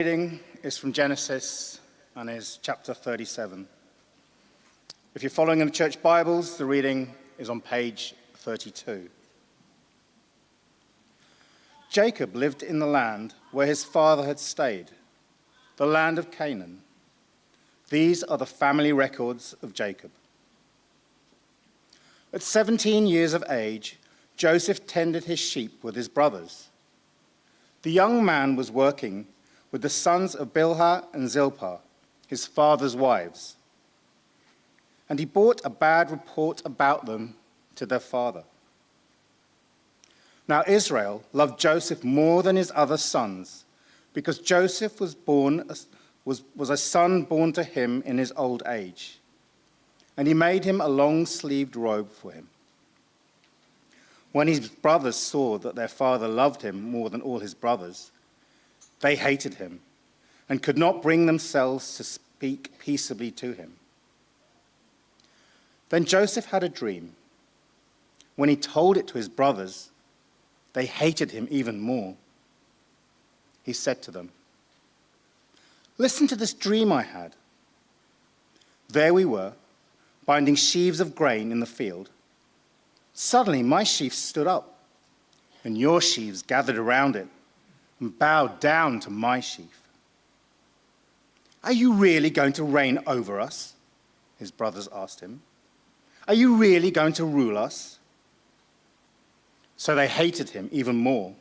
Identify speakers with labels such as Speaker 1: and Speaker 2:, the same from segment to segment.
Speaker 1: Reading is from Genesis and is chapter 37. If you're following in the church Bibles, the reading is on page 32. Jacob lived in the land where his father had stayed, the land of Canaan. These are the family records of Jacob. At 17 years of age, Joseph tended his sheep with his brothers. The young man was working with the sons of Bilhah and Zilpah, his father's wives. And he brought a bad report about them to their father. Now Israel loved Joseph more than his other sons, because Joseph was a son born to him in his old age. And he made him a long-sleeved robe for him. When his brothers saw that their father loved him more than all his brothers, they hated him and could not bring themselves to speak peaceably to him. Then Joseph had a dream. When he told it to his brothers, they hated him even more. He said to them, "Listen to this dream I had. There we were, binding sheaves of grain in the field. Suddenly my sheaf stood up, and your sheaves gathered around it and bowed down to my sheaf. Are you really going to reign over us?" his brothers asked him. "Are you really going to rule us?" So they hated him even more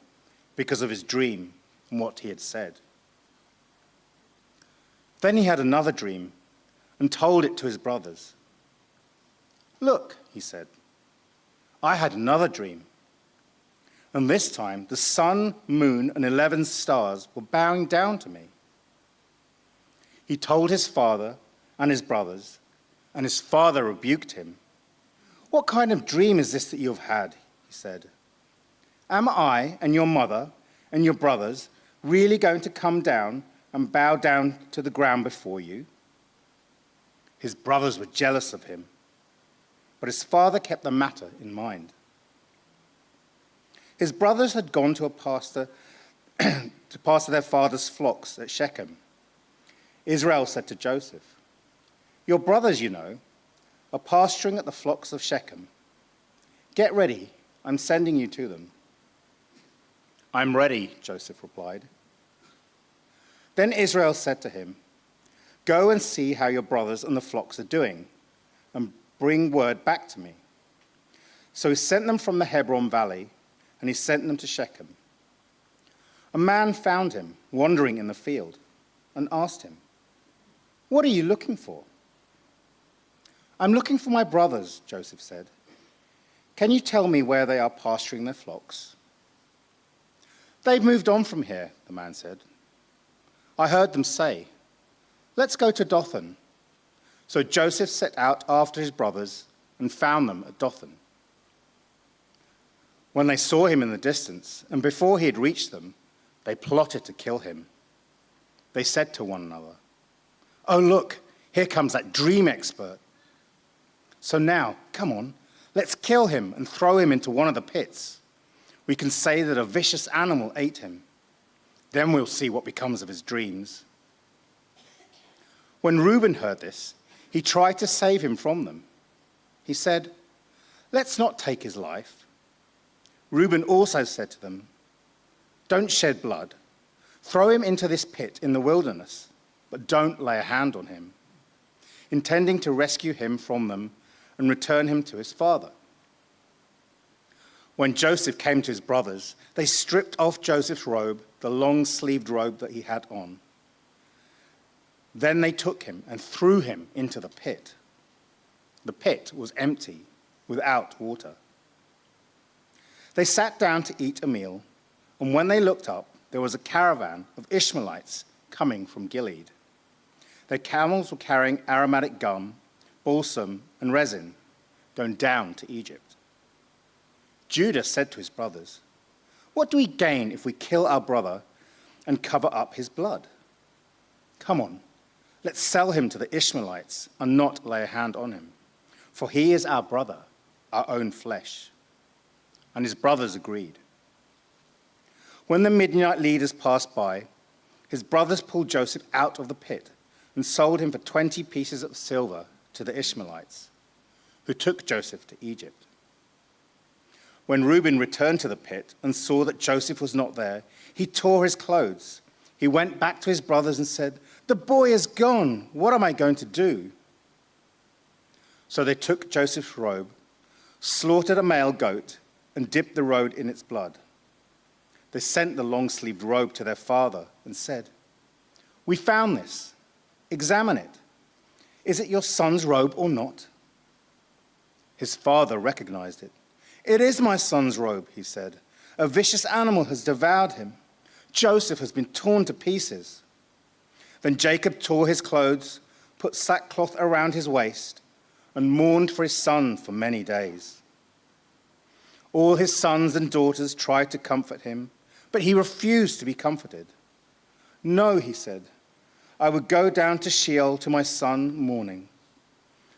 Speaker 1: because of his dream and what he had said. Then he had another dream and told it to his brothers. "Look," he said, "I had another dream. And this time, the sun, moon, and 11 stars were bowing down to me." He told his father and his brothers, and his father rebuked him. "What kind of dream is this that you have had?" he said. "Am I and your mother and your brothers really going to come down and bow down to the ground before you?" His brothers were jealous of him, but his father kept the matter in mind. His brothers had gone to pasture their father's flocks at Shechem. Israel said to Joseph, "Your brothers, you know, are pasturing at the flocks of Shechem. Get ready, I'm sending you to them." "I'm ready," Joseph replied. Then Israel said to him, "Go and see how your brothers and the flocks are doing, and bring word back to me." So he sent them from the Hebron Valley, and he sent them to Shechem. A man found him wandering in the field and asked him, "What are you looking for?" "I'm looking for my brothers," Joseph said. "Can you tell me where they are pasturing their flocks?" "They've moved on from here," the man said. "I heard them say, 'Let's go to Dothan.'" So Joseph set out after his brothers and found them at Dothan. When they saw him in the distance, and before he had reached them, they plotted to kill him. They said to one another, "Oh, look, here comes that dream expert. So now, come on, let's kill him and throw him into one of the pits. We can say that a vicious animal ate him. Then we'll see what becomes of his dreams." When Reuben heard this, he tried to save him from them. He said, "Let's not take his life." Reuben also said to them, "Don't shed blood. Throw him into this pit in the wilderness, but don't lay a hand on him," intending to rescue him from them and return him to his father. When Joseph came to his brothers, they stripped off Joseph's robe, the long-sleeved robe that he had on. Then they took him and threw him into the pit. The pit was empty, without water. They sat down to eat a meal, and when they looked up, there was a caravan of Ishmaelites coming from Gilead. Their camels were carrying aromatic gum, balsam, and resin, going down to Egypt. Judah said to his brothers, "What do we gain if we kill our brother and cover up his blood? Come on, let's sell him to the Ishmaelites and not lay a hand on him, for he is our brother, our own flesh." And his brothers agreed. When the Midianite leaders passed by, his brothers pulled Joseph out of the pit and sold him for 20 pieces of silver to the Ishmaelites, who took Joseph to Egypt. When Reuben returned to the pit and saw that Joseph was not there, he tore his clothes. He went back to his brothers and said, "The boy is gone. What am I going to do?" So they took Joseph's robe, slaughtered a male goat, and dipped the robe in its blood. They sent the long-sleeved robe to their father and said, "We found this. Examine it. Is it your son's robe or not?" His father recognized it. "It is my son's robe," he said. "A vicious animal has devoured him. Joseph has been torn to pieces." Then Jacob tore his clothes, put sackcloth around his waist, and mourned for his son for many days. All his sons and daughters tried to comfort him, but he refused to be comforted. "No," he said, "I would go down to Sheol to my son mourning."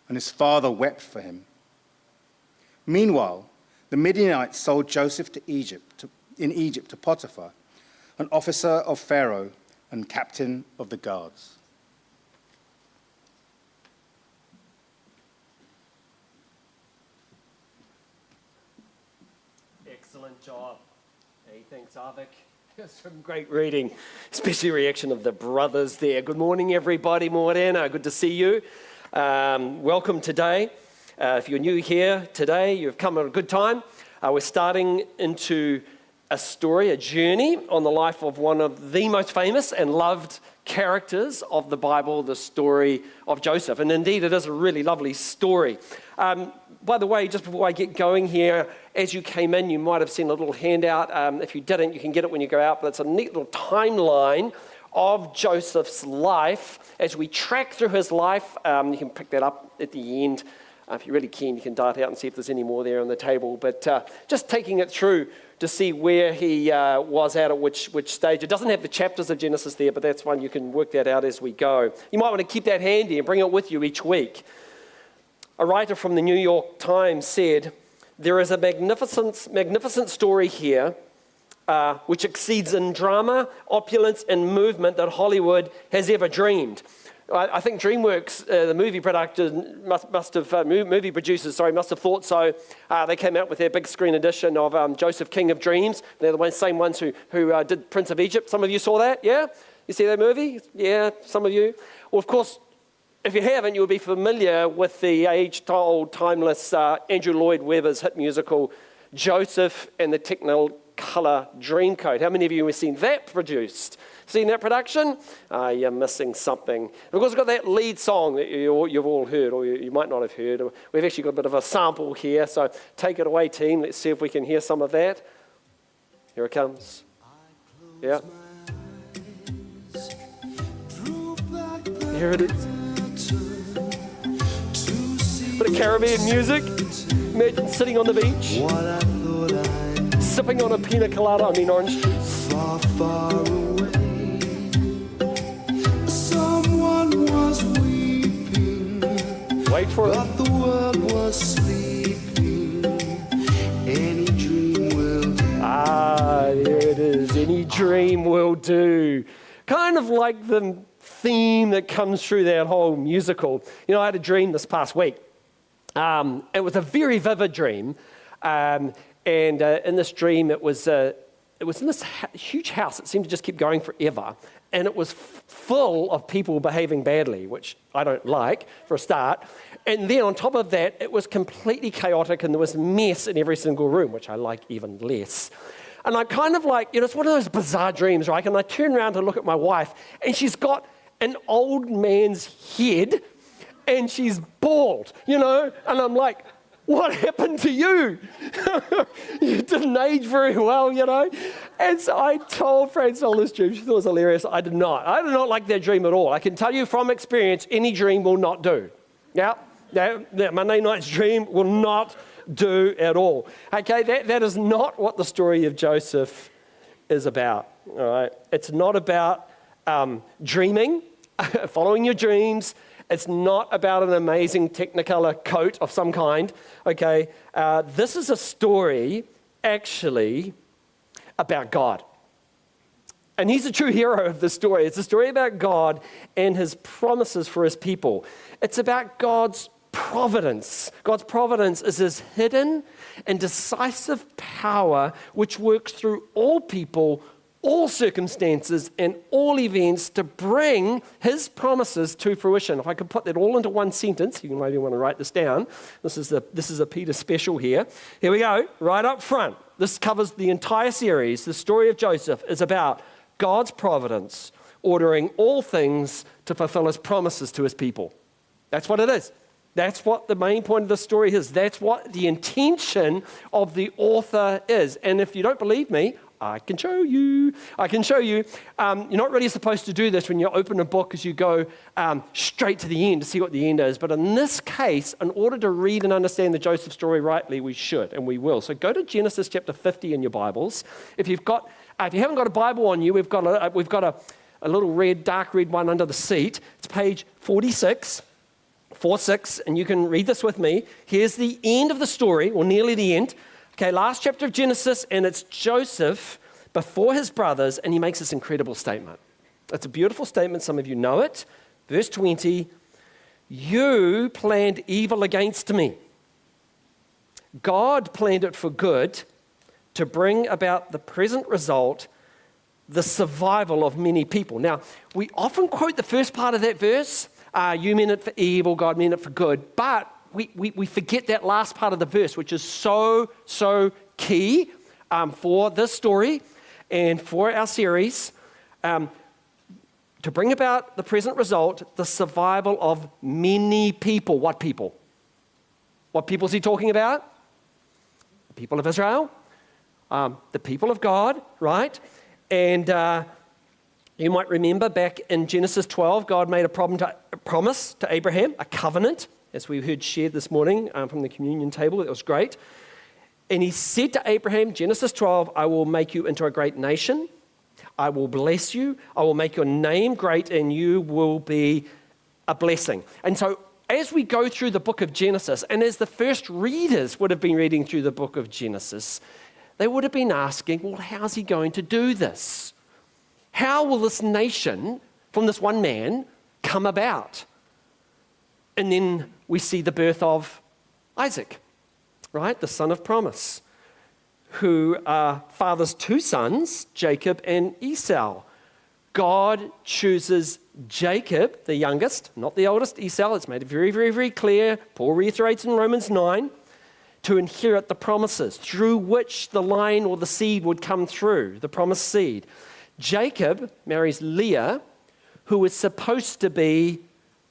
Speaker 1: And his father wept for him. Meanwhile, the Midianites sold Joseph in Egypt to Potiphar, an officer of Pharaoh and captain of the guards.
Speaker 2: Excellent job. Hey, thanks, Avik. Some great reading, especially reaction of the brothers there. Good morning, everybody. Morena, good to see you. Welcome today. If you're new here today, you've come at a good time. We're starting into a story, a journey on the life of one of the most famous and loved characters of the Bible, the story of Joseph. And indeed, it is a really lovely story. By the way, just before I get going here, as you came in, you might have seen a little handout. If you didn't, you can get it when you go out, but it's a neat little timeline of Joseph's life. As we track through his life, you can pick that up at the end. If you're really keen, you can dart out and see if there's any more there on the table. But just taking it through to see where he was at which stage. It doesn't have the chapters of Genesis there, but that's one you can work that out as we go. You might want to keep that handy and bring it with you each week. A writer from the New York Times said, "There is a magnificent story here which exceeds in drama, opulence, and movement that Hollywood has ever dreamed." I think DreamWorks, the movie producers must have thought so. They came out with their big screen edition of Joseph, King of Dreams. They're the same ones who did Prince of Egypt. Some of you saw that, yeah? You see that movie? Yeah, some of you. Well, of course, if you haven't, you'll be familiar with the age-old, timeless Andrew Lloyd Webber's hit musical, Joseph and the Technicolor Dreamcoat. How many of you have seen that produced? Seen that production? You're missing something. Of course, we've got that lead song that you've all heard, or you might not have heard. We've actually got a bit of a sample here, so take it away, team. Let's see if we can hear some of that. Here it comes. Yeah. Here it is. Bit of Caribbean music. Imagine sitting on the beach, sipping on a pina colada, orange juice.
Speaker 3: Far, far away, someone was weeping.
Speaker 2: Wait for it.
Speaker 3: But the world was sleeping. Any dream will do.
Speaker 2: There it is. Any dream will do. Kind of like the theme that comes through that whole musical. I had a dream this past week. It was a very vivid dream. And in this dream, it was in this huge house. It seemed to just keep going forever. And it was full of people behaving badly, which I don't like, for a start. And then on top of that, it was completely chaotic, and there was mess in every single room, which I like even less. And I kind of like, it's one of those bizarre dreams, right? And I turn around to look at my wife, and she's got an old man's head, and she's bald, And I'm like, what happened to you? You didn't age very well, And so I told Francine this dream. She thought it was hilarious. I did not like that dream at all. I can tell you from experience, any dream will not do. Yeah, that Monday night's dream will not do at all. Okay, that is not what the story of Joseph is about. All right, it's not about dreaming, following your dreams. It's not about an amazing Technicolor coat of some kind, okay? This is a story, actually, about God. And he's a true hero of the story. It's a story about God and his promises for his people. It's about God's providence. God's providence is his hidden and decisive power which works through all people, all circumstances, and all events to bring his promises to fruition. If I could put that all into one sentence, you maybe want to write this down. This is a Peter special here. Here we go, right up front. This covers the entire series. The story of Joseph is about God's providence, ordering all things to fulfill his promises to his people. That's what it is. That's what the main point of the story is. That's what the intention of the author is. And if you don't believe me, I can show you. You're not really supposed to do this when you open a book as you go straight to the end to see what the end is. But in this case, in order to read and understand the Joseph story rightly, we should and we will. So go to Genesis chapter 50 in your Bibles. If you haven't got a Bible on you, we've got a little dark red one under the seat. It's page 46. 4:6, and you can read this with me. Here's the end of the story, or nearly the end. Okay, last chapter of Genesis, and it's Joseph before his brothers, and he makes this incredible statement. It's a beautiful statement. Some of you know it. Verse 20, you planned evil against me. God planned it for good to bring about the present result, the survival of many people. Now, we often quote the first part of that verse. You meant it for evil, God meant it for good. But we forget that last part of the verse, which is so key for this story and for our series, to bring about the present result, the survival of many people. What people? What people is he talking about? The people of Israel, the people of God, right? And you might remember back in Genesis 12, God made a promise to Abraham, a covenant, as we heard shared this morning from the communion table. That was great. And he said to Abraham, Genesis 12, I will make you into a great nation. I will bless you. I will make your name great, and you will be a blessing. And so as we go through the book of Genesis, and as the first readers would have been reading through the book of Genesis, they would have been asking, well, how's he going to do this? How will this nation from this one man come about? And then we see the birth of Isaac, right? The son of promise, who fathers two sons, Jacob and Esau. God chooses Jacob, the youngest, not the oldest, Esau. It's made it very, very, very clear. Paul reiterates in Romans 9, to inherit the promises through which the line or the seed would come through, the promised seed. Jacob marries Leah, who was supposed to be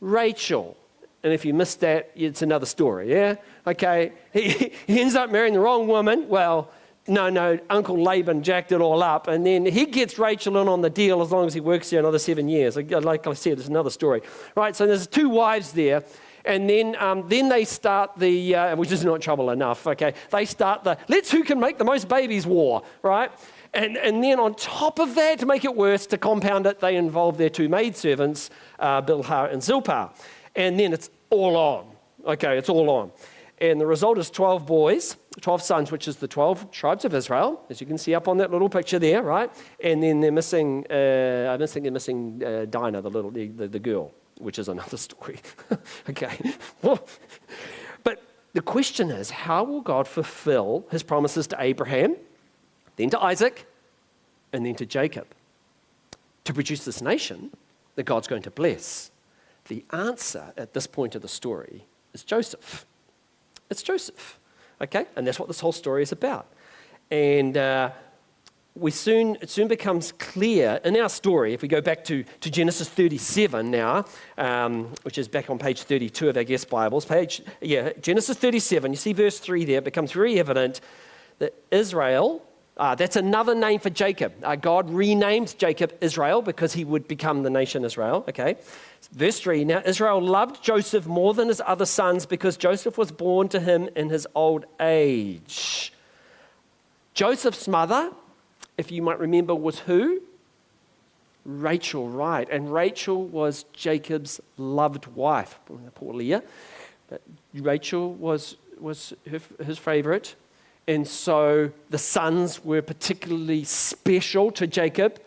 Speaker 2: Rachel. And if you missed that, it's another story, yeah? Okay, he ends up marrying the wrong woman. Well, no, Uncle Laban jacked it all up. And then he gets Rachel in on the deal as long as he works there another 7 years. Like I said, it's another story. Right, so there's two wives there. And then they start which is not trouble enough, okay? They start who can make the most babies war, right? And then on top of that, to make it worse, to compound it, they involve their two maidservants, Bilhah and Zilpah. And then it's all on. Okay, it's all on. And the result is 12 boys, 12 sons, which is the 12 tribes of Israel, as you can see up on that little picture there, right? And then they're missing, Dinah, the girl, which is another story. Okay. But the question is, how will God fulfill his promises to Abraham, then to Isaac, and then to Jacob, to produce this nation that God's going to bless? The answer at this point of the story is Joseph. It's Joseph, okay? And that's what this whole story is about. And it soon becomes clear in our story, if we go back to Genesis 37 now, which is back on page 32 of our guest Bibles. Genesis 37, you see verse 3 there, it becomes very evident that Israel, that's another name for Jacob. God renamed Jacob Israel because he would become the nation Israel, okay? Verse 3, now Israel loved Joseph more than his other sons because Joseph was born to him in his old age. Joseph's mother, if you might remember, was who? Rachel, right. And Rachel was Jacob's loved wife. Poor Leah. But Rachel was his favorite. And so the sons were particularly special to Jacob.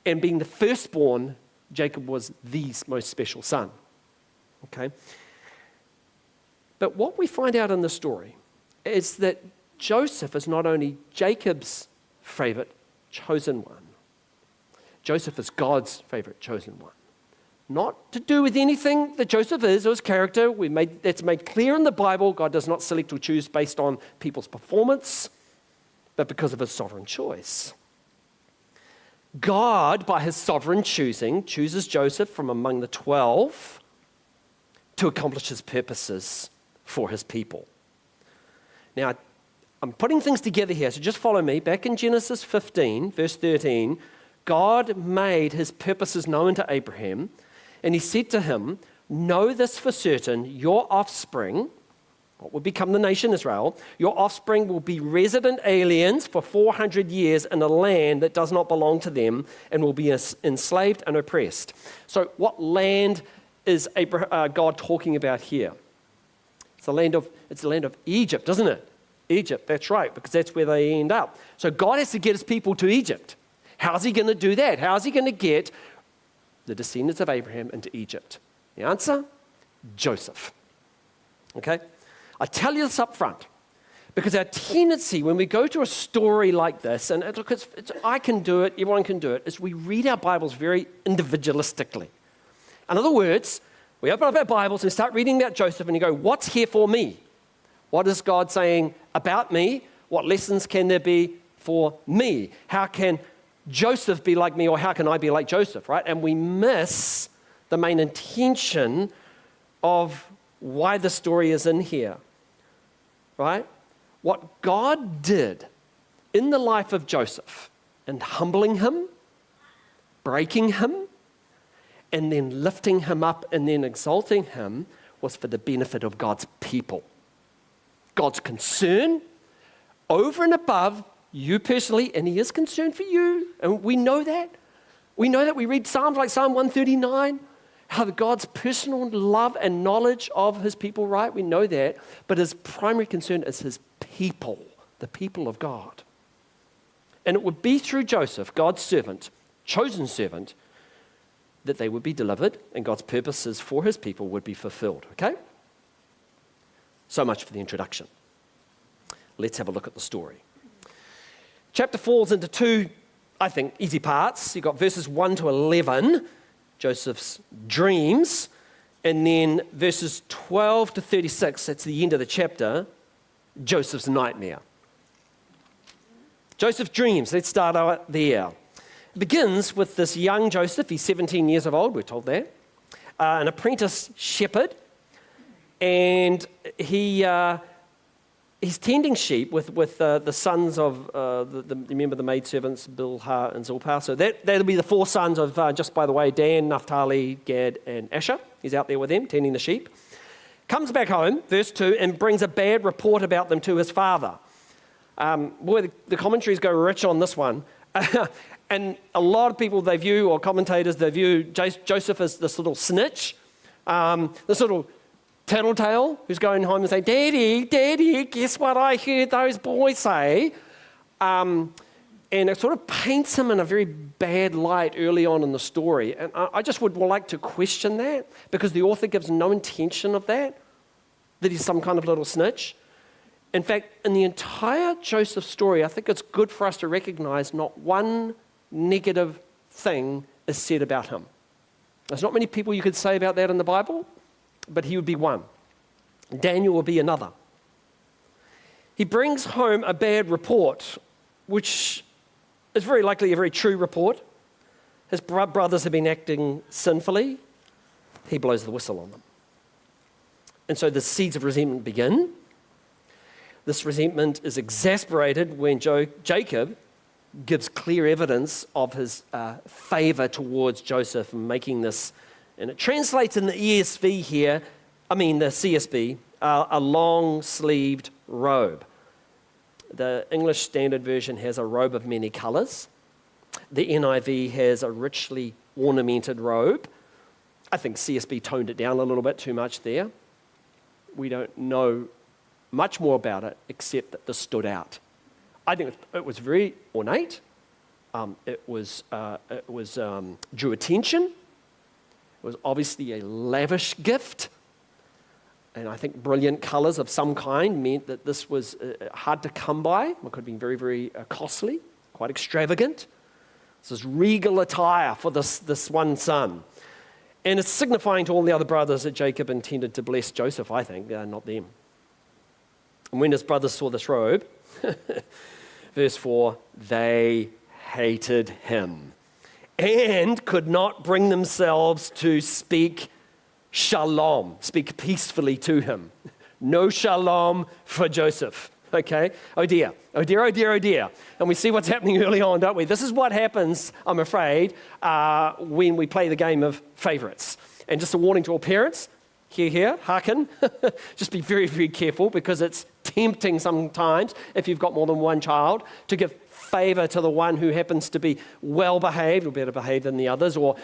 Speaker 2: And being the firstborn, Jacob was the most special son. Okay? But what we find out in the story is that Joseph is not only Jacob's favorite chosen one, Joseph is God's favorite chosen one. Not to do with anything that Joseph is or his character. That's made clear in the Bible. God does not select or choose based on people's performance, but because of his sovereign choice. God, by his sovereign choosing, chooses Joseph from among the 12 to accomplish his purposes for his people. Now, I'm putting things together here, so just follow me. Back in Genesis 15, verse 13, God made his purposes known to Abraham, and he said to him, "Know this for certain, your offspring," what will become the nation Israel, "your offspring will be resident aliens for 400 years in a land that does not belong to them and will be enslaved and oppressed." So what land is God talking about here? It's the land of Egypt, isn't it? Egypt, that's right, because that's where they end up. So God has to get his people to Egypt. How's he going to do that? How is he going to get the descendants of Abraham into Egypt? The answer? Joseph. Okay? I tell you this up front because our tendency when we go to a story like this, and look, I can do it, everyone can do it, is we read our Bibles very individualistically. In other words, we open up our Bibles and start reading about Joseph and you go, what's here for me? What is God saying about me? What lessons can there be for me? How can Joseph be like me, or how can I be like Joseph, right? And we miss the main intention of why the story is in here, right? What God did in the life of Joseph, and humbling him, breaking him, and then lifting him up and then exalting him, was for the benefit of God's people. God's concern over and above you personally, and he is concerned for you, and we know that. We know that. We read Psalms like Psalm 139, how God's personal love and knowledge of his people, right? We know that, but his primary concern is his people, the people of God. And it would be through Joseph, God's servant, chosen servant, that they would be delivered and God's purposes for his people would be fulfilled, okay? So much for the introduction. Let's have a look at the story. Chapter falls into two, I think, easy parts. You've got verses 1 to 11, Joseph's dreams, and then verses 12 to 36, that's the end of the chapter, Joseph's nightmare. Joseph's dreams, let's start out there. It begins with this young Joseph, he's 17 years of old, we're told that, an apprentice shepherd, and he's tending sheep with the sons of, remember the maidservants, Bilhah and Zilpah. So that'll be the four sons of, just by the way, Dan, Naphtali, Gad, and Asher. He's out there with them, tending the sheep. Comes back home, verse 2, and brings a bad report about them to his father. Boy, the commentaries go rich on this one. And a lot of people, commentators, they view Joseph as this little snitch, this little tattletale who's going home and saying, Daddy, guess what I heard those boys say? And it sort of paints him in a very bad light early on in the story. And I just would like to question that, because the author gives no intention of that he's some kind of little snitch. In fact, in the entire Joseph story, I think it's good for us to recognize not one negative thing is said about him. There's not many people you could say about that in the Bible, but he would be one. Daniel will be another. He brings home a bad report, which is very likely a very true report. His brothers have been acting sinfully. He blows the whistle on them. And so the seeds of resentment begin. This resentment is exasperated when Jacob gives clear evidence of his favor towards Joseph and making this, and it translates in the ESV here, the CSB, a long-sleeved robe. The English Standard Version has a robe of many colors. The NIV has a richly ornamented robe. I think CSB toned it down a little bit too much there. We don't know much more about it except that this stood out. I think it was very ornate, drew attention. It was obviously a lavish gift. And I think brilliant colors of some kind meant that this was hard to come by. It could have been very, very costly, quite extravagant. This is regal attire for this one son. And it's signifying to all the other brothers that Jacob intended to bless Joseph, I think, not them. And when his brothers saw this robe, verse 4, they hated him and could not bring themselves to speak shalom, speak peacefully to him. No shalom for Joseph. Okay? Oh dear, oh dear, oh dear, oh dear. And we see what's happening early on, don't we? This is what happens, I'm afraid, when we play the game of favorites. And just a warning to all parents, here, hearken, just be very, very careful because it's tempting sometimes, if you've got more than one child, to give favor to the one who happens to be well-behaved or better behaved than the others, or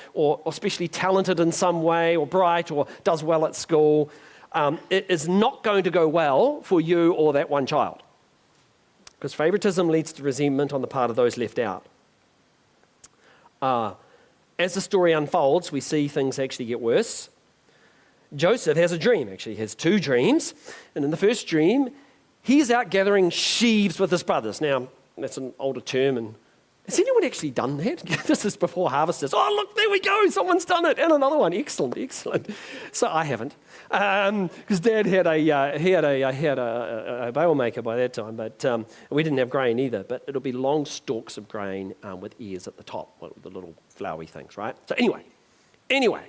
Speaker 2: especially talented in some way, or bright, or does well at school. It is not going to go well for you or that one child, because favoritism leads to resentment on the part of those left out. As the story unfolds, we see things actually get worse. Joseph has a dream, actually. He has two dreams. And in the first dream, he's out gathering sheaves with his brothers. Now, that's an older term. And has anyone actually done that? This is before harvesters. Oh, look, there we go. Someone's done it. And another one. Excellent, excellent. So I haven't. Because Dad had a bale maker by that time, but we didn't have grain either. But it'll be long stalks of grain with ears at the top, the little flowery things, right? So anyway,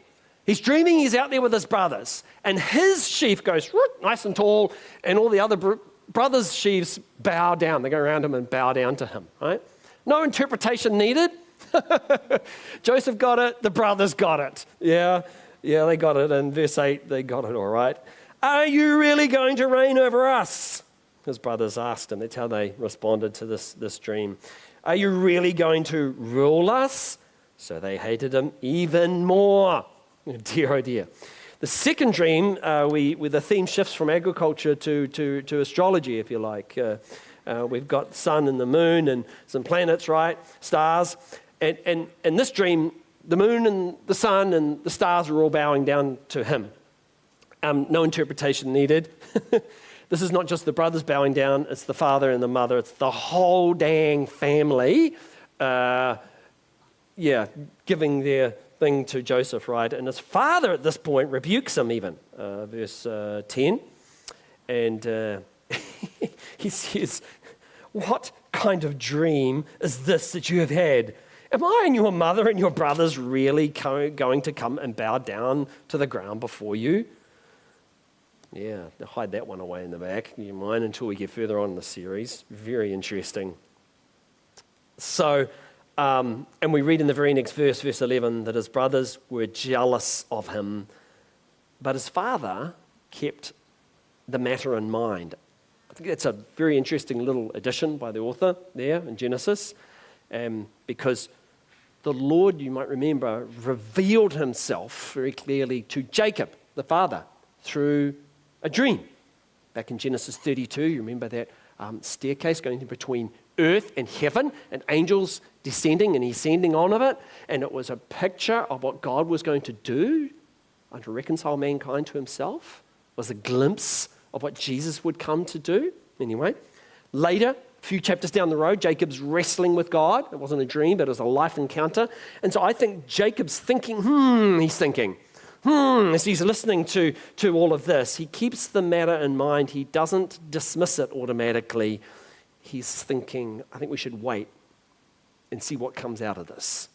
Speaker 2: he's dreaming he's out there with his brothers, and his sheaf goes nice and tall, and all the other brothers' sheaves bow down. They go around him and bow down to him, right? No interpretation needed. Joseph got it, the brothers got it. Yeah, they got it. In verse 8, they got it all right. Are you really going to reign over us? His brothers asked him. That's how they responded to this dream. Are you really going to rule us? So they hated him even more. Oh dear. The second dream, where the theme shifts from agriculture to astrology, if you like. We've got sun and the moon and some planets, right? Stars. And in this dream, the moon and the sun and the stars are all bowing down to him. No interpretation needed. This is not just the brothers bowing down, it's the father and the mother. It's the whole dang family, giving their thing to Joseph, right? And his father at this point rebukes him even, verse 10. And he says, what kind of dream is this that you have had? Am I and your mother and your brothers really going to come and bow down to the ground before you? Yeah, hide that one away in the back. You mind until we get further on in the series. Very interesting. So, and we read in the very next verse, verse 11, that his brothers were jealous of him, but his father kept the matter in mind. I think that's a very interesting little addition by the author there in Genesis, because the Lord, you might remember, revealed himself very clearly to Jacob, the father, through a dream. Back in Genesis 32, you remember that staircase going between earth and heaven, and angels descending and ascending on of it, and it was a picture of what God was going to do and to reconcile mankind to himself. It was a glimpse of what Jesus would come to do. Anyway, later, a few chapters down the road, Jacob's wrestling with God. It wasn't a dream, but it was a life encounter. And so I think Jacob's thinking, as he's listening to all of this, he keeps the matter in mind. He doesn't dismiss it automatically. He's thinking, I think we should wait and see what comes out of this.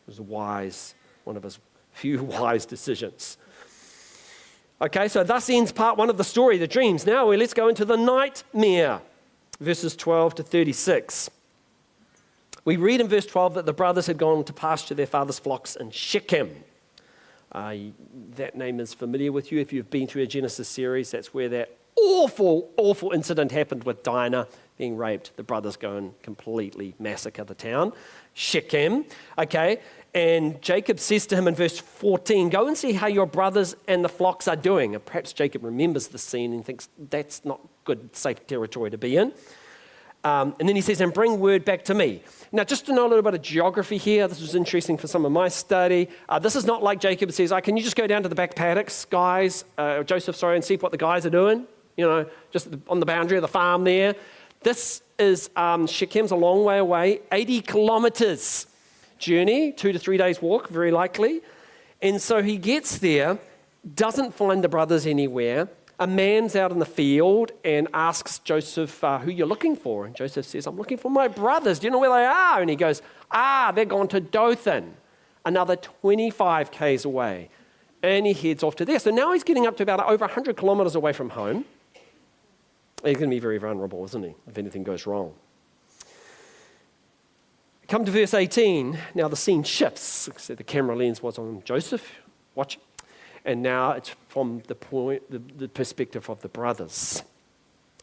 Speaker 2: It was one of his few wise decisions. Okay, so thus ends part one of the story, the dreams. Now let's go into the nightmare, verses 12 to 36. We read in verse 12 that the brothers had gone to pasture their father's flocks in Shechem. That name is familiar with you if you've been through a Genesis series. That's where that awful incident happened with Dinah being raped. The brothers go and completely massacre the town. Shechem, okay? And Jacob says to him in verse 14, go and see how your brothers and the flocks are doing. And perhaps Jacob remembers the scene and thinks that's not good, safe territory to be in. And then he says, and bring word back to me. Now, just to know a little bit of geography here, this was interesting for some of my study. This is not like Jacob says, can you just go down to the back paddocks, guys, Joseph, and see what the guys are doing? Just on the boundary of the farm there. This is, Shechem's a long way away, 80 kilometers journey, 2 to 3 days walk, very likely. And so he gets there, doesn't find the brothers anywhere. A man's out in the field and asks Joseph who you're looking for. And Joseph says, I'm looking for my brothers. Do you know where they are? And he goes, they're gone to Dothan, another 25 k's away. And he heads off to there. So now he's getting up to about over 100 kilometers away from home. He's going to be very vulnerable, isn't he, if anything goes wrong. Come to verse 18. Now the scene shifts. So the camera lens was on Joseph, watching. And now it's from the perspective of the brothers.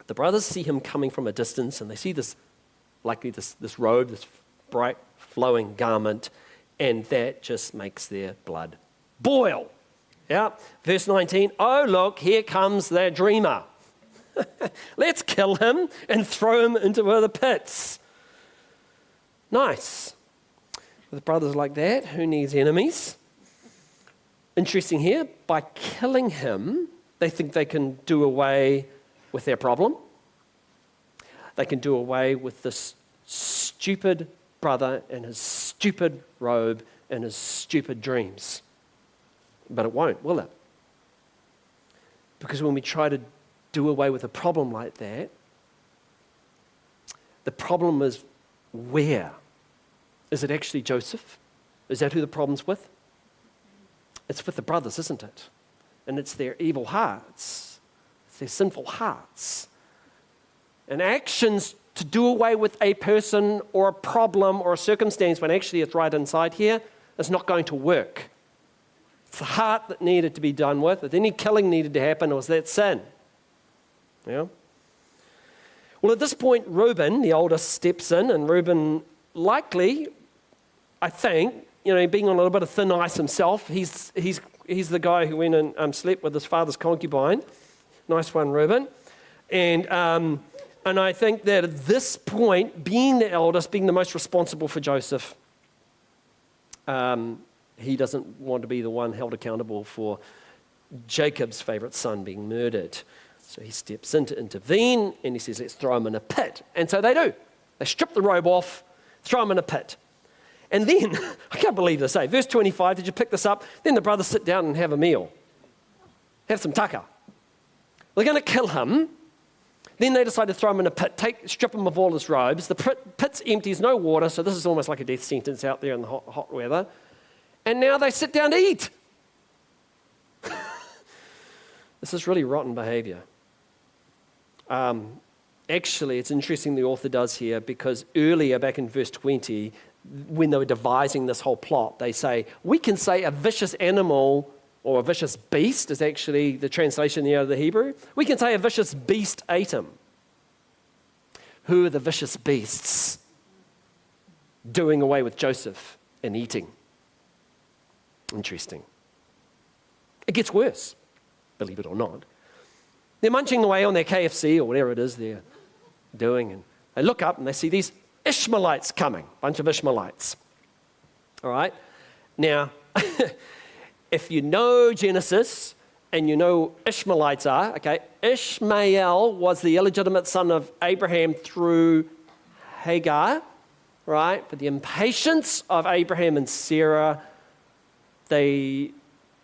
Speaker 2: The brothers see him coming from a distance, and they see this robe, this bright flowing garment, and that just makes their blood boil. Yeah. Verse 19, oh look, here comes their dreamer. Let's kill him and throw him into one of the pits. Nice. With brothers like that, who needs enemies? Interesting here, by killing him, they think they can do away with their problem. They can do away with this stupid brother and his stupid robe and his stupid dreams. But it won't, will it? Because when we try to do away with a problem like that, the problem is where? Is it actually Joseph? Is that who the problem's with? It's with the brothers, isn't it? And it's their evil hearts. It's their sinful hearts. And actions to do away with a person or a problem or a circumstance when actually it's right inside here is not going to work. It's the heart that needed to be done with. If any killing needed to happen, it was that sin. Yeah? Well, at this point, Reuben, the oldest, steps in, and Reuben likely, I think, being on a little bit of thin ice himself, he's the guy who went and slept with his father's concubine. Nice one, Reuben. And I think that at this point, being the eldest, being the most responsible for Joseph, he doesn't want to be the one held accountable for Jacob's favorite son being murdered. So he steps in to intervene, and he says, let's throw him in a pit. And so they do. They strip the robe off, throw him in a pit. And then, I can't believe this, verse 25, did you pick this up? Then the brothers sit down and have a meal. Have some tucker. They're going to kill him. Then they decide to throw him in a pit, strip him of all his robes. The pit's empty, there's no water, so this is almost like a death sentence out there in the hot weather. And now they sit down to eat. This is really rotten behavior. Actually, it's interesting the author does here, because earlier, back in verse 20, when they were devising this whole plot, they say, we can say a vicious animal or a vicious beast is actually the translation there of the Hebrew. We can say a vicious beast ate him. Who are the vicious beasts doing away with Joseph and eating? Interesting. It gets worse, believe it or not. They're munching away on their KFC or whatever it is they're doing, and they look up and they see these Ishmaelites coming, a bunch of Ishmaelites. All right? Now, if you know Genesis and you know Ishmaelites are, okay, Ishmael was the illegitimate son of Abraham through Hagar, right? For the impatience of Abraham and Sarah, they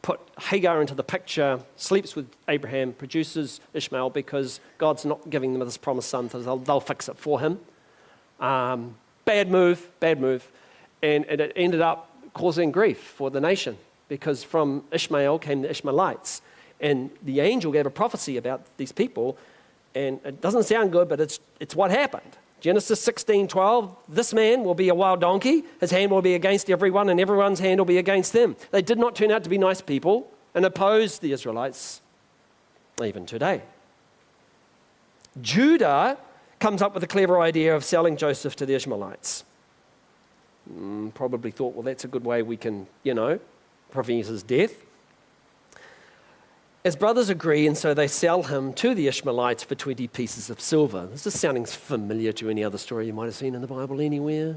Speaker 2: put Hagar into the picture, sleeps with Abraham, produces Ishmael because God's not giving them this promised son, so they'll fix it for him. Bad move. And it ended up causing grief for the nation, because from Ishmael came the Ishmaelites. And the angel gave a prophecy about these people, and it doesn't sound good, but it's what happened. Genesis 16:12, this man will be a wild donkey, his hand will be against everyone, and everyone's hand will be against them. They did not turn out to be nice people and opposed the Israelites, even today. Judah comes up with a clever idea of selling Joseph to the Ishmaelites. Probably thought, well, that's a good way we can, prevent his death. His brothers agree, and so they sell him to the Ishmaelites for 20 pieces of silver. This is sounding familiar to any other story you might have seen in the Bible anywhere.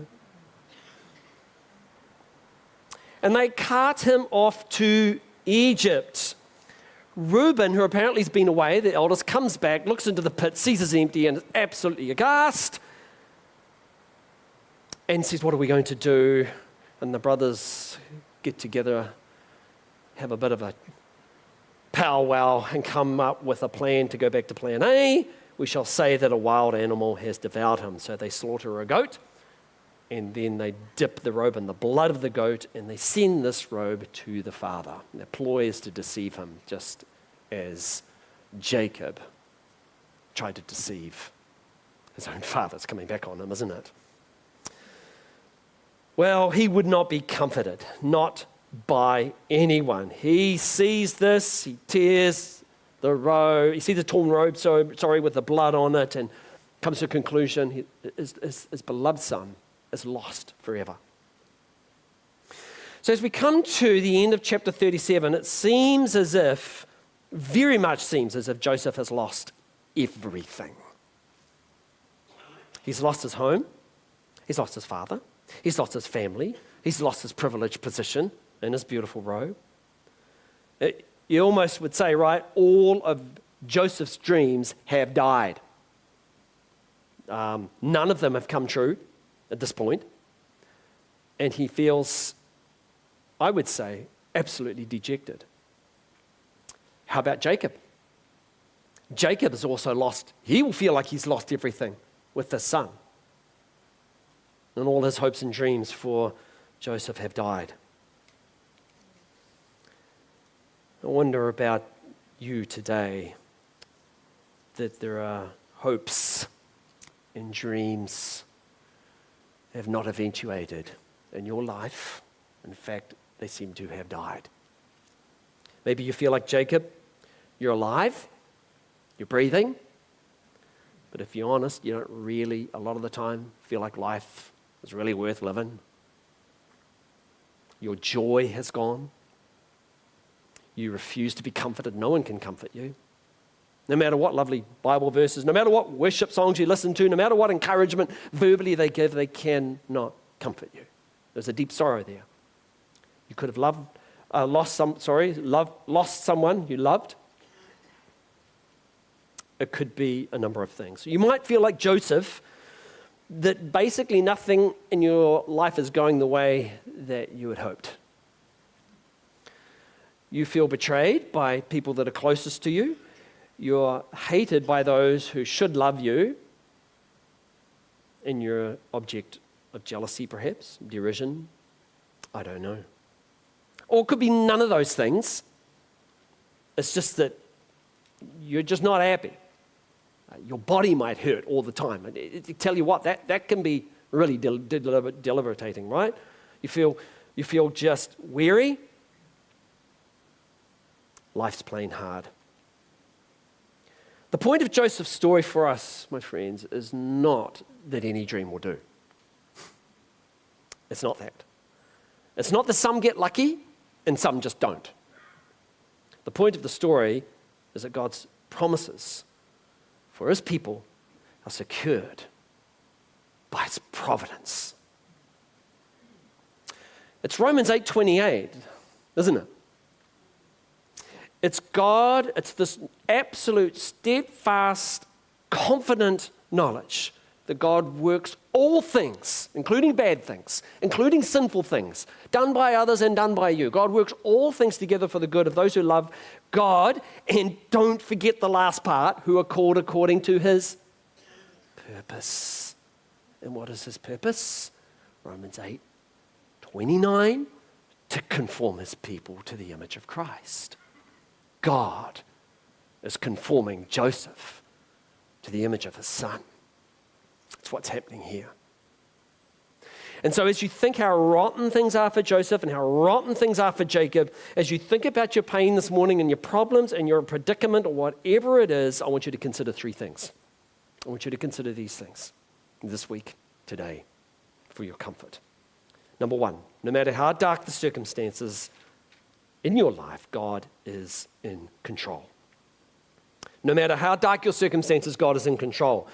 Speaker 2: And they cart him off to Egypt. Reuben, who apparently has been away, the eldest, comes back, looks into the pit, sees it's empty, and is absolutely aghast, and says, what are we going to do? And the brothers get together, have a bit of a powwow, and come up with a plan to go back to plan A. We shall say that a wild animal has devoured him. So they slaughter a goat, and then they dip the robe in the blood of the goat, and they send this robe to the father. And their ploy is to deceive him, just as Jacob tried to deceive his own father. It's coming back on him, isn't it? Well, he would not be comforted, not by anyone. He sees this, he tears the robe, he sees the torn robe, with the blood on it, and comes to a conclusion, his beloved son is lost forever. So as we come to the end of chapter 37, it seems as if, very much seems as if Joseph has lost everything. He's lost his home, he's lost his father, he's lost his family, he's lost his privileged position in his beautiful robe. You almost would say, right, all of Joseph's dreams have died. None of them have come true at this point. And he feels, I would say, absolutely dejected. How about Jacob? Jacob has also lost, he will feel like he's lost everything with this son. And all his hopes and dreams for Joseph have died. I wonder about you today, that there are hopes and dreams have not eventuated in your life. In fact, they seem to have died. Maybe you feel like Jacob, you're alive, you're breathing, but if you're honest, you don't really, a lot of the time, feel like life is really worth living. Your joy has gone. You refuse to be comforted. No one can comfort you. No matter what lovely Bible verses, no matter what worship songs you listen to, no matter what encouragement verbally they give, they cannot comfort you. There's a deep sorrow there. You could have lost someone you loved. It could be a number of things. You might feel like Joseph, that basically nothing in your life is going the way that you had hoped. You feel betrayed by people that are closest to you. You're hated by those who should love you. And you're an object of jealousy, perhaps, derision. I don't know. Or it could be none of those things. It's just that you're just not happy. Your body might hurt all the time. I tell you what, that can be really debilitating, right? You feel just weary. Life's plain hard. The point of Joseph's story for us, my friends, is not that any dream will do. It's not that. It's not that some get lucky and some just don't. The point of the story is that God's promises for his people are secured by his providence. It's Romans 8:28, isn't it? It's God, it's this absolute, steadfast, confident knowledge that God works all things, including bad things, including sinful things, done by others and done by you. God works all things together for the good of those who love God, and don't forget the last part, who are called according to his purpose. And what is his purpose? Romans 8:29, to conform his people to the image of Christ. God is conforming Joseph to the image of his son. That's what's happening here. And so as you think how rotten things are for Joseph and how rotten things are for Jacob, as you think about your pain this morning and your problems and your predicament or whatever it is, I want you to consider three things. I want you to consider these things this week, today, for your comfort. Number one, no matter how dark the circumstances, in your life, God is in control. No matter how dark your circumstances, God is in control.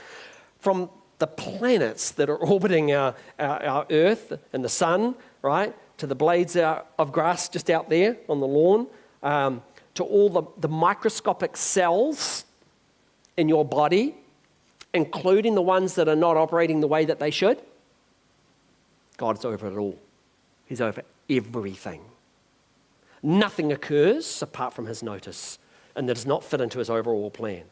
Speaker 2: From the planets that are orbiting our Earth and the sun, right, to the blades of grass just out there on the lawn, to all the microscopic cells in your body, including the ones that are not operating the way that they should, God's over it all. He's over everything. Nothing occurs apart from his notice, and that does not fit into his overall plan.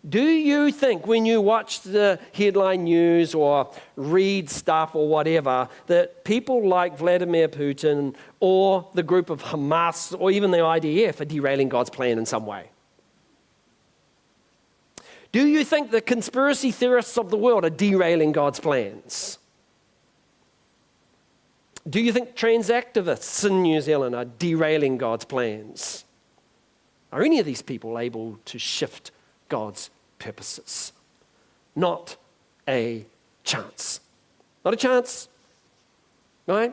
Speaker 2: Do you think when you watch the headline news or read stuff or whatever, that people like Vladimir Putin or the group of Hamas or even the IDF are derailing God's plan in some way? Do you think the conspiracy theorists of the world are derailing God's plans? Do you think trans activists in New Zealand are derailing God's plans? Are any of these people able to shift God's purposes? Not a chance. Not a chance. Right?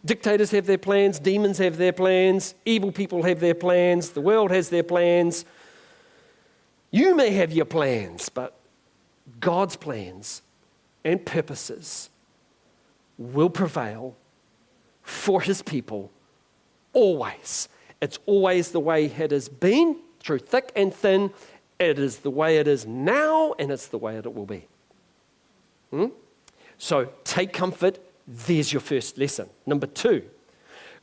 Speaker 2: Dictators have their plans, demons have their plans, evil people have their plans, the world has their plans. You may have your plans, but God's plans and purposes will prevail for his people always. It's always the way it has been, through thick and thin. It is the way it is now, and it's the way it will be. So take comfort. There's your first lesson. Number 2,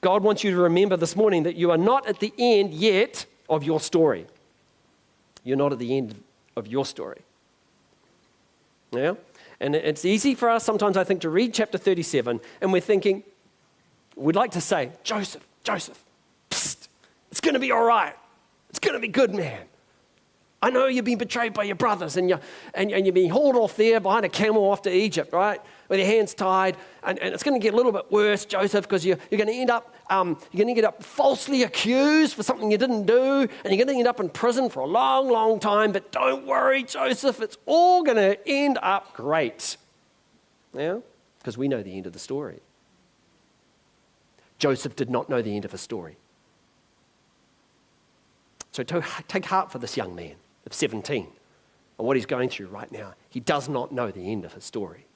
Speaker 2: God wants you to remember this morning that you are not at the end yet of your story. You're not at the end of your story. Yeah? And it's easy for us sometimes, I think, to read chapter 37, and we're thinking, we'd like to say, Joseph, psst, it's going to be all right. It's going to be good, man. I know you've been betrayed by your brothers and you're being hauled off there behind a camel off to Egypt, right? With your hands tied. And it's going to get a little bit worse, Joseph, because you're going to end up falsely accused for something you didn't do, and you're going to end up in prison for a long, long time. But don't worry, Joseph, it's all going to end up great. Yeah? Because we know the end of the story. Joseph did not know the end of his story. So take heart for this young man of 17 and what he's going through right now. He does not know the end of his story.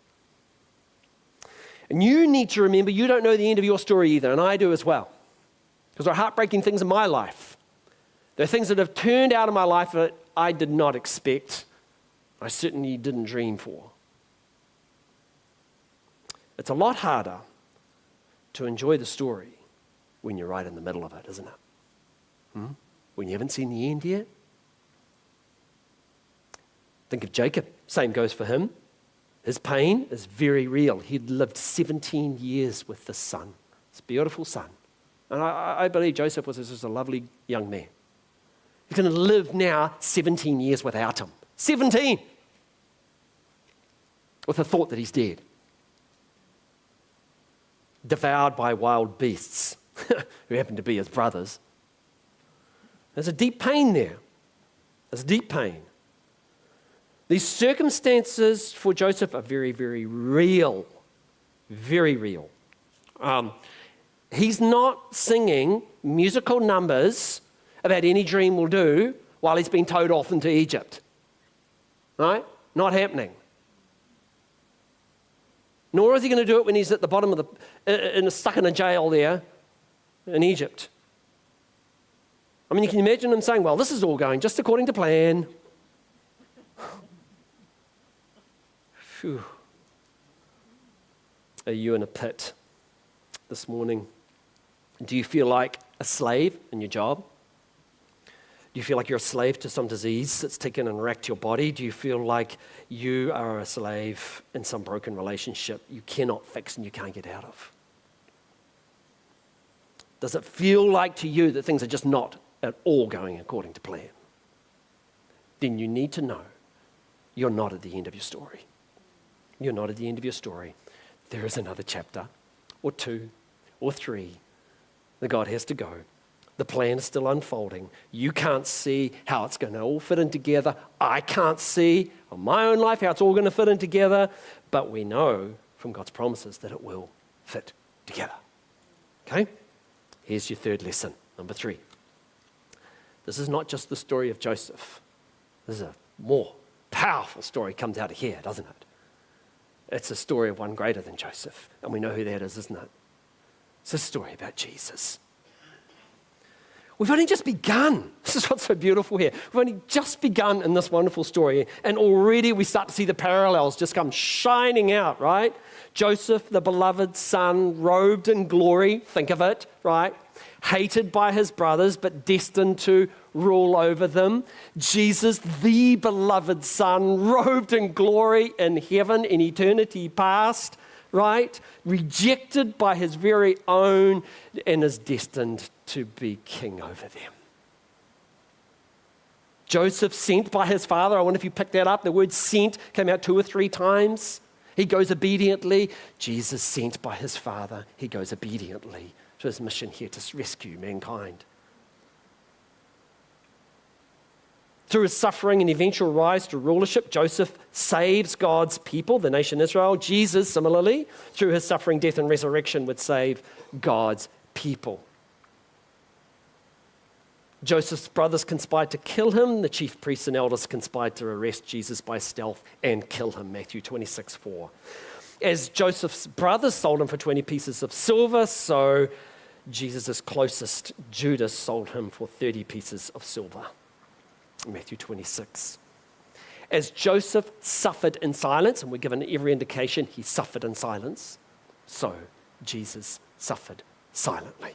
Speaker 2: And you need to remember you don't know the end of your story either, and I do as well. Because there are heartbreaking things in my life. There are things that have turned out in my life that I did not expect. I certainly didn't dream for. It's a lot harder to enjoy the story when you're right in the middle of it, isn't it? When you haven't seen the end yet. Think of Jacob. Same goes for him. His pain is very real. He'd lived 17 years with this son. This beautiful son. And I believe Joseph was just a lovely young man. He's going to live now 17 years without him. 17! With the thought that he's dead. Devoured by wild beasts, who happen to be his brothers. There's a deep pain there. There's deep pain. These circumstances for Joseph are very, very real. Very real. He's not singing musical numbers about any dream will do while he's being towed off into Egypt. Right? Not happening. Nor is he going to do it when he's at the bottom of stuck in a jail there in Egypt. I mean, you can imagine him saying, well, this is all going just according to plan. Phew. Are you in a pit this morning? Do you feel like a slave in your job? Do you feel like you're a slave to some disease that's taken and wrecked your body? Do you feel like you are a slave in some broken relationship you cannot fix and you can't get out of? Does it feel like to you that things are just not at all going according to plan? Then you need to know you're not at the end of your story. You're not at the end of your story. There is another chapter, or 2, or 3, that God has to go. The plan is still unfolding. You can't see how it's going to all fit in together. I can't see on my own life how it's all going to fit in together, but we know from God's promises that it will fit together. Okay? Here's your third lesson. Number 3, this is not just the story of Joseph. This is a more powerful story comes out of here, doesn't it? It's a story of one greater than Joseph, and we know who that is, isn't it? It's a story about Jesus. We've only just begun. This is what's so beautiful here. We've only just begun in this wonderful story, and already we start to see the parallels just come shining out, right? Joseph, the beloved son, robed in glory, think of it, right? Hated by his brothers, but destined to rule over them. Jesus, the beloved son, robed in glory in heaven in eternity past, right? Rejected by his very own and is destined to be king over them. Joseph sent by his father. I wonder if you picked that up. The word sent came out 2 or 3 times. He goes obediently. Jesus sent by his father. He goes obediently to his mission here to rescue mankind. Through his suffering and eventual rise to rulership, Joseph saves God's people, the nation Israel. Jesus, similarly, through his suffering, death, and resurrection, would save God's people. Joseph's brothers conspired to kill him. The chief priests and elders conspired to arrest Jesus by stealth and kill him, Matthew 26:4. As Joseph's brothers sold him for 20 pieces of silver, so Jesus' closest, Judas, sold him for 30 pieces of silver, Matthew 26. As Joseph suffered in silence, and we're given every indication he suffered in silence, so Jesus suffered silently.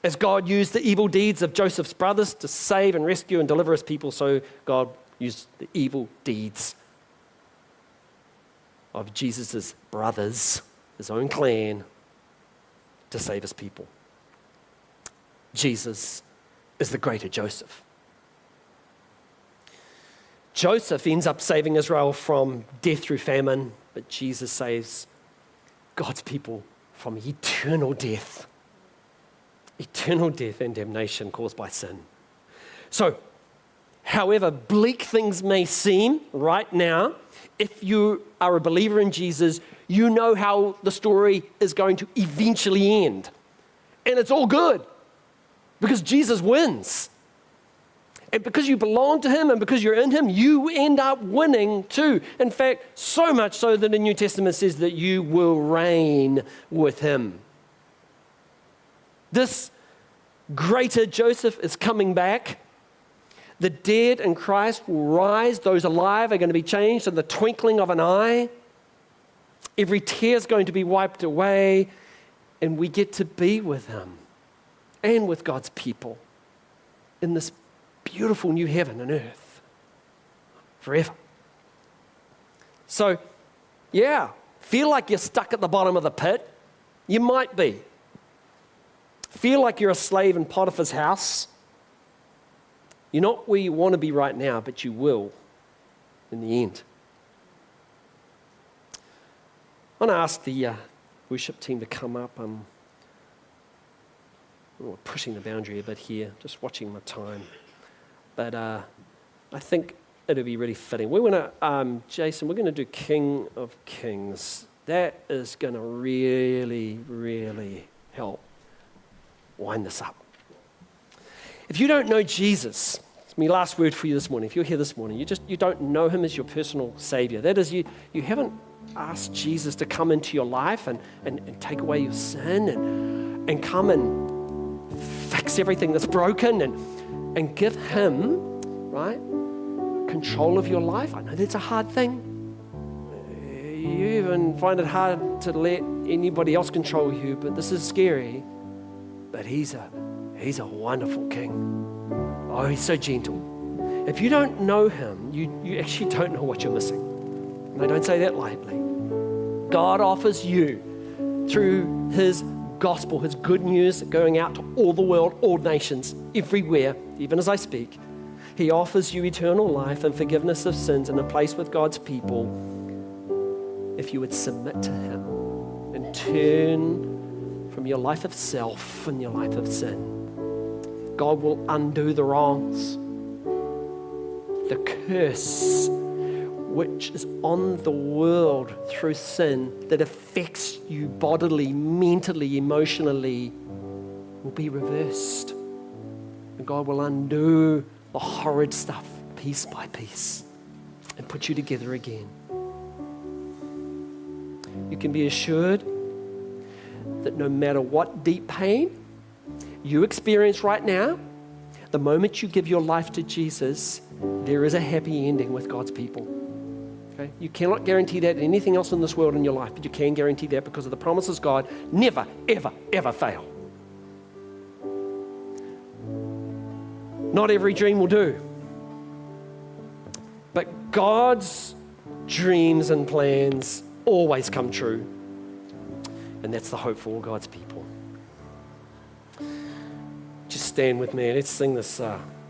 Speaker 2: As God used the evil deeds of Joseph's brothers to save and rescue and deliver his people, so God used the evil deeds of Jesus' brothers, his own clan, to save his people. Jesus is the greater Joseph. Joseph ends up saving Israel from death through famine, but Jesus saves God's people from eternal death and damnation caused by sin. So, however bleak things may seem right now, if you are a believer in Jesus, you know how the story is going to eventually end. And it's all good because Jesus wins. And because you belong to him and because you're in him, you end up winning too. In fact, so much so that the New Testament says that you will reign with him. This greater Joseph is coming back. The dead in Christ will rise. Those alive are going to be changed in the twinkling of an eye. Every tear is going to be wiped away, and we get to be with him and with God's people in this beautiful new heaven and earth forever. So, yeah, feel like you're stuck at the bottom of the pit. You might be. Feel like you're a slave in Potiphar's house. You're not where you want to be right now, but you will in the end. I want to ask the worship team to come up. We're pushing the boundary a bit here, just watching my time. But I think it'll be really fitting. We're going to, Jason, we're going to do King of Kings. That is going to really, really help wind this up. If you don't know Jesus, it's my last word for you this morning. If you're here this morning, you don't know him as your personal Savior. That is, you haven't asked Jesus to come into your life and take away your sin and come and fix everything that's broken and give him, right, control of your life. I know that's a hard thing. You even find it hard to let anybody else control you, but this is scary. But he's a wonderful king. Oh, he's so gentle. If you don't know him, you actually don't know what you're missing. And I don't say that lightly. God offers you through his gospel, his good news going out to all the world, all nations, everywhere, even as I speak. He offers you eternal life and forgiveness of sins and a place with God's people if you would submit to him and turn from your life of self and your life of sin. God will undo the wrongs, the curse which is on the world through sin that affects you bodily, mentally, emotionally, will be reversed. And God will undo the horrid stuff piece by piece and put you together again. You can be assured that no matter what deep pain you experience right now, the moment you give your life to Jesus, there is a happy ending with God's people. Okay? You cannot guarantee that in anything else in this world in your life, but you can guarantee that because of the promises God never, ever, ever fail. Not every dream will do. But God's dreams and plans always come true. And that's the hope for all God's people. Just stand with me. Let's sing this